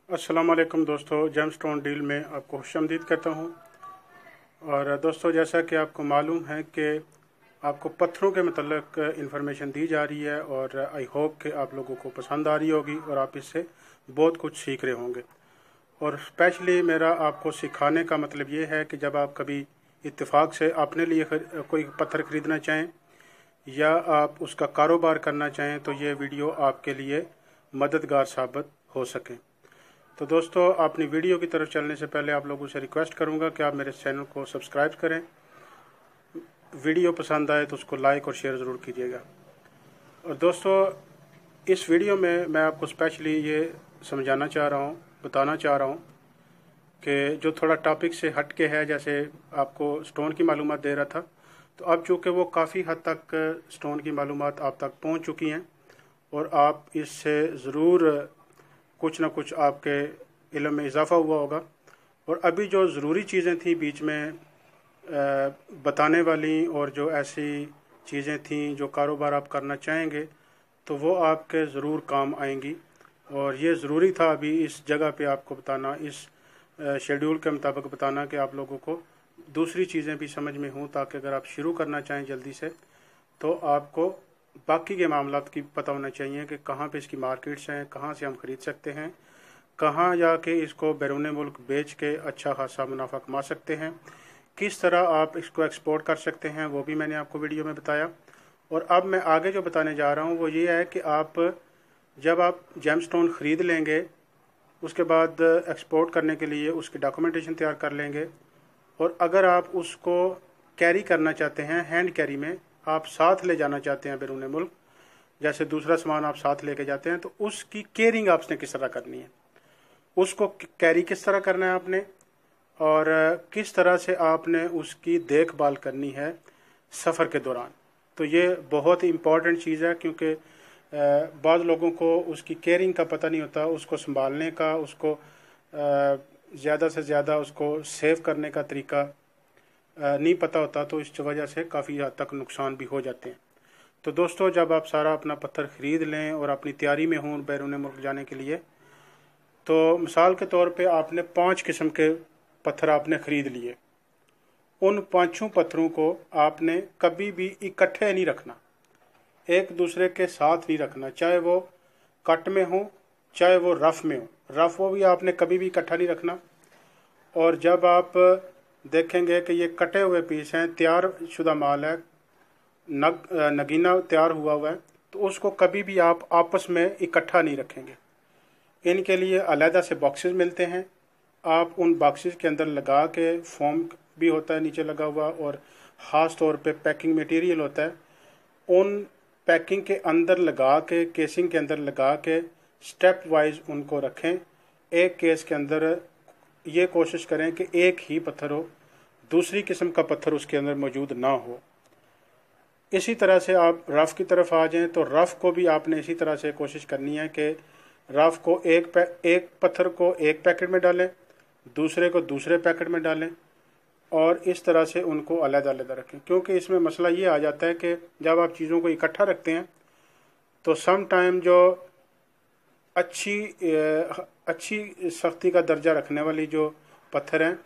अस्सलाम वालेकुम दोस्तों, जेमस्टोन डील में आपको खुशामदीद कहता हूँ। और दोस्तों, जैसा कि आपको मालूम है कि आपको पत्थरों के मतलब इंफॉर्मेशन दी जा रही है और आई होप कि आप लोगों को पसंद आ रही होगी और आप इससे बहुत कुछ सीख रहे होंगे। और स्पेशली मेरा आपको सिखाने का मतलब ये है कि जब आप कभी इत्तेफाक से अपने लिए कोई पत्थर ख़रीदना चाहें या आप उसका कारोबार करना चाहें तो ये वीडियो आपके लिए मददगार साबित हो सके। तो दोस्तों, अपनी वीडियो की तरफ चलने से पहले आप लोगों से रिक्वेस्ट करूंगा कि आप मेरे चैनल को सब्सक्राइब करें। वीडियो पसंद आए तो उसको लाइक और शेयर ज़रूर कीजिएगा। और दोस्तों, इस वीडियो में मैं आपको स्पेशली ये समझाना चाह रहा हूँ, बताना चाह रहा हूँ कि जो थोड़ा टॉपिक से हट के है, जैसे आपको स्टोन की मालूमात दे रहा था, तो अब चूँकि वो काफ़ी हद तक स्टोन की मालूमात आप तक पहुँच चुकी हैं और आप इससे ज़रूर कुछ ना कुछ आपके इल्म में इजाफ़ा हुआ होगा। और अभी जो ज़रूरी चीज़ें थी बीच में बताने वाली और जो ऐसी चीज़ें थी जो कारोबार आप करना चाहेंगे तो वो आपके ज़रूर काम आएंगी। और ये ज़रूरी था अभी इस जगह पे आपको बताना, इस शेड्यूल के मुताबिक बताना कि आप लोगों को दूसरी चीज़ें भी समझ में हों, ताकि अगर आप शुरू करना चाहें जल्दी से तो आपको बाकी के मामलात की पता होना चाहिए कि कहाँ पे इसकी मार्केट्स हैं, कहाँ से हम ख़रीद सकते हैं, कहाँ जाके इसको बैरून मुल्क बेच के अच्छा खासा मुनाफा कमा सकते हैं, किस तरह आप इसको एक्सपोर्ट कर सकते हैं, वो भी मैंने आपको वीडियो में बताया। और अब मैं आगे जो बताने जा रहा हूँ वो ये है कि जब आप जेमस्टोन ख़रीद लेंगे उसके बाद एक्सपोर्ट करने के लिए उसकी डॉक्यूमेंटेशन तैयार कर लेंगे। और अगर आप उसको कैरी करना चाहते हैं, हैंड कैरी में आप साथ ले जाना चाहते हैं बैरून मुल्क, जैसे दूसरा सामान आप साथ लेके जाते हैं, तो उसकी केयरिंग आपने किस तरह करनी है, उसको कैरी किस तरह करना है आपने, और किस तरह से आपने उसकी देखभाल करनी है सफ़र के दौरान। तो ये बहुत ही इम्पॉर्टेंट चीज़ है, क्योंकि बाद लोगों को उसकी केयरिंग का पता नहीं होता, उसको संभालने का, उसको ज़्यादा से ज़्यादा उसको सेव करने का तरीका नहीं पता होता, तो इस वजह से काफ़ी हद तक नुकसान भी हो जाते हैं। तो दोस्तों, जब आप सारा अपना पत्थर ख़रीद लें और अपनी तैयारी में हों बैरून मुल्क जाने के लिए, तो मिसाल के तौर पे आपने 5 किस्म के पत्थर आपने ख़रीद लिए। उन 5 पत्थरों को आपने कभी भी इकट्ठे नहीं रखना, एक दूसरे के साथ नहीं रखना, चाहे वो कट में हो चाहे वो रफ़ में हो। रफ़ वो भी आपने कभी भी इकट्ठा नहीं रखना। और जब आप देखेंगे कि ये कटे हुए पीस हैं, तैयार शुदा माल है, नगीना तैयार हुआ है, तो उसको कभी भी आप आपस में इकट्ठा नहीं रखेंगे। इनके लिए अलहदा से बॉक्सेस मिलते हैं, आप उन बॉक्सेस के अंदर लगा के, फोम भी होता है नीचे लगा हुआ और ख़ास तौर पे पैकिंग मटेरियल होता है, उन पैकिंग के अंदर लगा के, केसिंग के अंदर लगा के स्टेप वाइज उनको रखें। एक केस के अंदर ये कोशिश करें कि एक ही पत्थर हो, दूसरी किस्म का पत्थर उसके अंदर मौजूद ना हो। इसी तरह से आप रफ़ की तरफ आ जाएं तो रफ़ को भी आपने इसी तरह से कोशिश करनी है कि रफ़ को एक पत्थर को एक पैकेट में डालें, दूसरे को दूसरे पैकेट में डालें और इस तरह से उनको अलग-अलग रखें। क्योंकि इसमें मसला ये आ जाता है कि जब आप चीज़ों को इकट्ठा रखते हैं तो सम टाइम जो अच्छी सख्ती का दर्जा रखने वाली जो पत्थर हैं,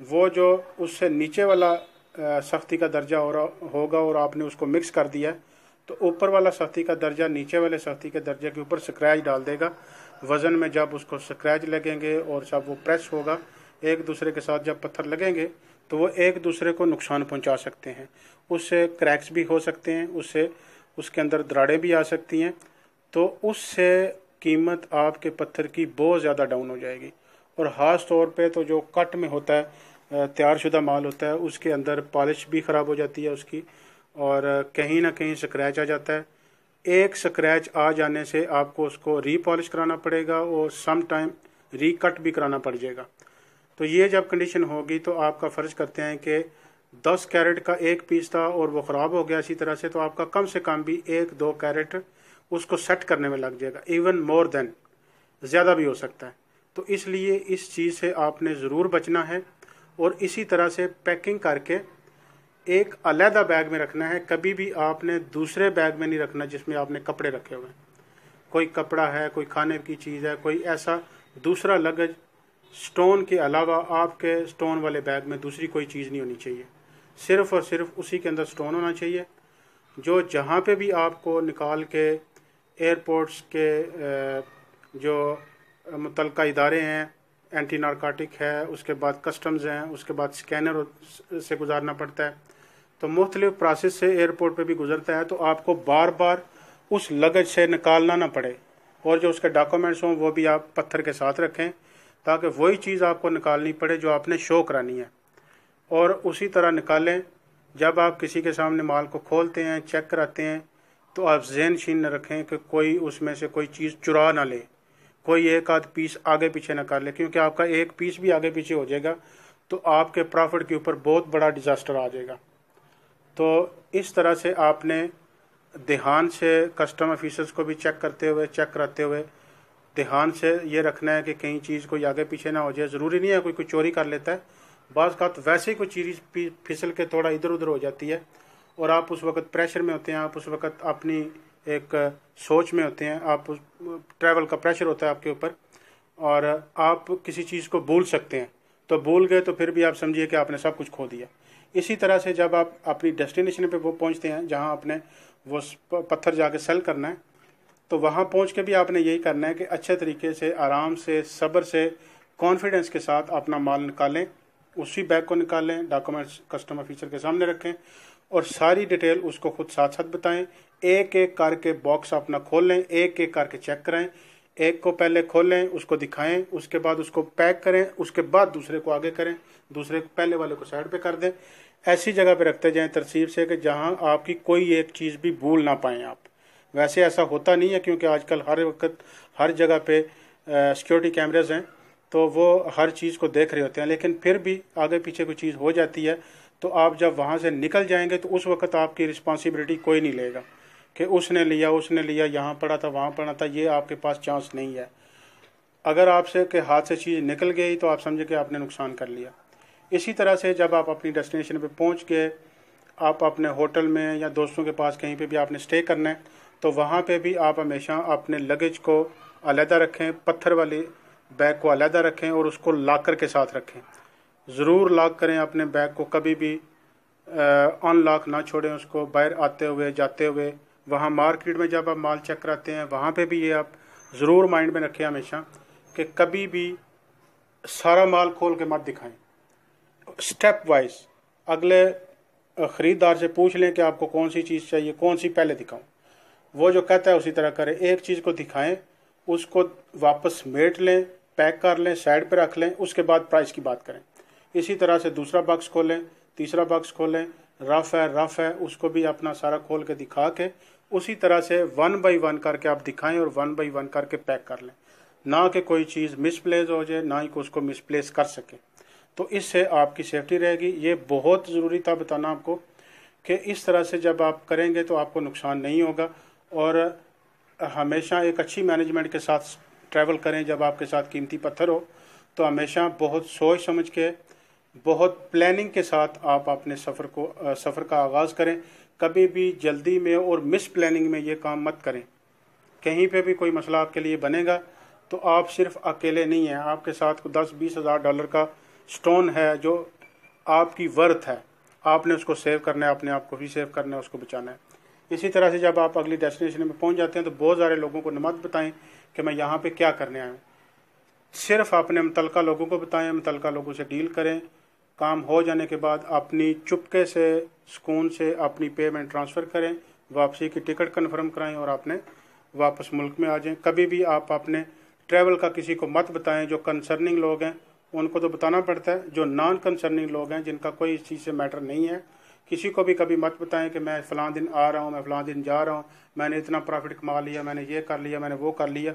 वो जो उससे नीचे वाला सख्ती का दर्जा होगा और आपने उसको मिक्स कर दिया तो ऊपर वाला सख्ती का दर्जा नीचे वाले सख्ती के दर्जे के ऊपर स्क्रैच डाल देगा। वज़न में जब उसको स्क्रैच लगेंगे और जब वो प्रेस होगा, एक दूसरे के साथ जब पत्थर लगेंगे तो वो एक दूसरे को नुकसान पहुंचा सकते हैं, उससे क्रैक्स भी हो सकते हैं, उससे उसके अंदर दरारें भी आ सकती हैं। तो उससे कीमत आपके पत्थर की बहुत ज़्यादा डाउन हो जाएगी। और ख़ास तौर पे तो जो कट में होता है, तैयार शुदा माल होता है, उसके अंदर पॉलिश भी ख़राब हो जाती है उसकी, और कहीं ना कहीं स्क्रैच आ जाता है। एक स्क्रैच आ जाने से आपको उसको री पॉलिश कराना पड़ेगा और सम टाइम री कट भी कराना पड़ जाएगा। तो ये जब कंडीशन होगी तो आपका फ़र्ज़ करते हैं कि 10 कैरेट का एक पीस था और वो ख़राब हो गया इसी तरह से, तो आपका कम से कम भी 1-2 कैरेट उसको सेट करने में लग जाएगा, इवन मोर देन, ज़्यादा भी हो सकता है। तो इसलिए इस चीज़ से आपने ज़रूर बचना है और इसी तरह से पैकिंग करके एक अलहदा बैग में रखना है। कभी भी आपने दूसरे बैग में नहीं रखना जिसमें आपने कपड़े रखे हुए हैं। कोई कपड़ा है, कोई खाने की चीज़ है, कोई ऐसा दूसरा लगेज स्टोन के अलावा आपके स्टोन वाले बैग में दूसरी कोई चीज़ नहीं होनी चाहिए, सिर्फ़ और सिर्फ उसी के अंदर स्टोन होना चाहिए। जो जहाँ पे भी आपको निकाल के एयरपोर्ट्स के जो मुतलका इदारे हैं, एंटी नारकोटिक है, उसके बाद कस्टम्स हैं, उसके बाद स्कैनर से गुजारना पड़ता है, तो मुख्तलिफ प्रोसेस से एयरपोर्ट पे भी गुजरता है, तो आपको बार बार उस लगेज से निकालना ना पड़े, और जो उसके डॉक्यूमेंट्स हों वो भी आप पत्थर के साथ रखें ताकि वही चीज़ आपको निकालनी पड़े जो आपने शो करानी है, और उसी तरह निकालें। जब आप किसी के सामने माल को खोलते हैं, चेक कराते हैं, तो आप ज़हन शीन न रखें कि कोई उसमें से कोई चीज़ चुरा ना ले, कोई एक आध पीस आगे पीछे न कर ले, क्योंकि आपका एक पीस भी आगे पीछे हो जाएगा तो आपके प्रॉफिट के ऊपर बहुत बड़ा डिज़ास्टर आ जाएगा। तो इस तरह से आपने ध्यान से कस्टम ऑफिसर्स को भी चेक करते हुए, चेक कराते हुए ध्यान से ये रखना है कि कहीं चीज़ कोई आगे पीछे ना हो जाए। ज़रूरी नहीं है कोई चोरी कर लेता है, बाज़ का तो वैसे ही कोई चीज़ फिसल के थोड़ा इधर उधर हो जाती है, और आप उस वक्त प्रेशर में होते हैं, आप उस वक्त अपनी एक सोच में होते हैं, आप ट्रैवल का प्रेशर होता है आपके ऊपर, और आप किसी चीज़ को भूल सकते हैं, तो भूल गए तो फिर भी आप समझिए कि आपने सब कुछ खो दिया। इसी तरह से जब आप अपनी डेस्टिनेशन पे वो पहुंचते हैं जहां आपने वो पत्थर जाके सेल करना है, तो वहां पहुंच के भी आपने यही करना है कि अच्छे तरीके से, आराम से, सब्र से, कॉन्फिडेंस के साथ अपना माल निकालें, उसी बैग को निकालें, डॉक्यूमेंट्स कस्टम ऑफिसर के सामने रखें और सारी डिटेल उसको खुद साथ साथ बताएं। एक एक करके बॉक्स अपना खोल लें, एक एक करके चेक कराएं, एक को पहले खोलें, उसको दिखाएं, उसके बाद उसको पैक करें, उसके बाद दूसरे को आगे करें, दूसरे पहले वाले को साइड पे कर दें। ऐसी जगह पे रखते जाएं तरतीब से कि जहां आपकी कोई एक चीज़ भी भूल ना पाएं आप। वैसे ऐसा होता नहीं है, क्योंकि आजकल हर वक्त हर जगह पे सिक्योरिटी कैमरेज हैं, तो वो हर चीज़ को देख रहे होते हैं, लेकिन फिर भी आगे पीछे कोई चीज़ हो जाती है तो आप जब वहाँ से निकल जाएंगे तो उस वक्त आपकी रिस्पॉन्सिबिलिटी कोई नहीं लेगा कि उसने लिया, यहाँ पड़ा था, वहाँ पड़ा था, ये आपके पास चांस नहीं है। अगर आपसे के हाथ से चीज़ निकल गई तो आप समझे कि आपने नुकसान कर लिया। इसी तरह से जब आप अपनी डेस्टिनेशन पे पहुंच के आप अपने होटल में या दोस्तों के पास कहीं पे भी आपने स्टे करना है, तो वहाँ पे भी आप हमेशा अपने लगेज को अलहदा रखें, पत्थर वाली बैग को अलहदा रखें और उसको लॉकर के साथ रखें। ज़रूर लॉक करें अपने बैग को, कभी भी अनलॉक ना छोड़ें उसको। बाहर आते हुए, जाते हुए, वहाँ मार्केट में जब आप माल चेक कराते हैं वहाँ पे भी ये आप ज़रूर माइंड में रखें हमेशा कि कभी भी सारा माल खोल के मत दिखाएं। स्टेप वाइज अगले ख़रीदार से पूछ लें कि आपको कौन सी चीज़ चाहिए, कौन सी पहले दिखाऊं, वो जो कहता है उसी तरह करें। एक चीज़ को दिखाएं, उसको वापस समेट लें, पैक कर लें, साइड पर रख लें, उसके बाद प्राइस की बात करें। इसी तरह से दूसरा बॉक्स खोलें, तीसरा बॉक्स खोलें, रफ़ है उसको भी अपना सारा खोल के दिखा के उसी तरह से 1 बाई 1 करके आप दिखाएं और 1 बाई 1 करके पैक कर लें, ना कि कोई चीज़ मिसप्लेस हो जाए, ना ही को उसको मिसप्लेस कर सके। तो इससे आपकी सेफ्टी रहेगी। ये बहुत ज़रूरी था बताना आपको कि इस तरह से जब आप करेंगे तो आपको नुकसान नहीं होगा। और हमेशा एक अच्छी मैनेजमेंट के साथ ट्रैवल करें। जब आपके साथ कीमती पत्थर हो तो हमेशा बहुत सोच समझ के, बहुत प्लानिंग के साथ आप अपने सफ़र का आगाज़ करें। कभी भी जल्दी में और मिस प्लानिंग में ये काम मत करें। कहीं पे भी कोई मसला आपके लिए बनेगा तो आप सिर्फ अकेले नहीं हैं, आपके साथ 10-20 हज़ार डॉलर का स्टोन है जो आपकी वर्थ है, आपने उसको सेव करना है, अपने आप को भी सेव करना है, उसको बचाना है। इसी तरह से जब आप अगली डेस्टिनेशन में पहुंच जाते हैं तो बहुत सारे लोगों को मत बताएं कि मैं यहाँ पे क्या करने आया हूँ। सिर्फ अपने मुतलका लोगों को बताएं, मुतलका लोगों से डील करें। काम हो जाने के बाद अपनी चुपके से, सुकून से अपनी पेमेंट ट्रांसफ़र करें, वापसी की टिकट कन्फर्म कराएं और आपने वापस मुल्क में आ जाएं। कभी भी आप अपने ट्रैवल का किसी को मत बताएं। जो कंसर्निंग लोग हैं उनको तो बताना पड़ता है, जो नॉन कंसर्निंग लोग हैं जिनका कोई इस चीज़ से मैटर नहीं है, किसी को भी कभी मत बताएं कि मैं फ़लाँ दिन आ रहा हूँ, मैं फ़लाँ दिन जा रहा हूँ, मैंने इतना प्रॉफिट कमा लिया, मैंने ये कर लिया, मैंने वो कर लिया।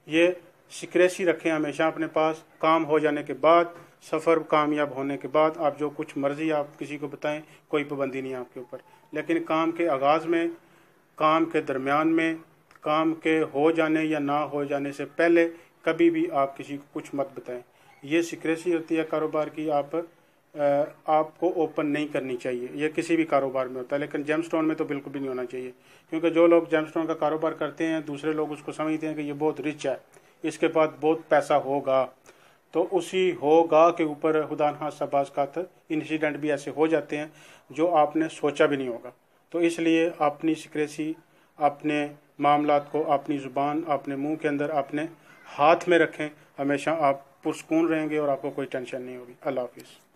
ये सीक्रेसी रखें हमेशा अपने पास। काम हो जाने के बाद, सफ़र कामयाब होने के बाद आप जो कुछ मर्ज़ी आप किसी को बताएं, कोई पाबंदी नहीं है आपके ऊपर। लेकिन काम के आगाज़ में, काम के दरमियान में, काम के हो जाने या ना हो जाने से पहले कभी भी आप किसी को कुछ मत बताएं। ये सीक्रेसी होती है कारोबार की, आपको ओपन नहीं करनी चाहिए। ये किसी भी कारोबार में होता है, लेकिन जेमस्टोन में तो बिल्कुल भी नहीं होना चाहिए, क्योंकि जो लोग जेमस्टोन का कारोबार करते हैं दूसरे लोग उसको समझते हैं कि ये बहुत रिच है, इसके बाद बहुत पैसा होगा, तो उसी होगा के ऊपर खुदा न खास्ता बाज़ का इंसिडेंट भी ऐसे हो जाते हैं जो आपने सोचा भी नहीं होगा। तो इसलिए अपनी सिक्रेसी, अपने मामलात को अपनी ज़ुबान, अपने मुंह के अंदर, अपने हाथ में रखें। हमेशा आप पुरस्कून रहेंगे और आपको कोई टेंशन नहीं होगी। अल्लाह हाफिज़।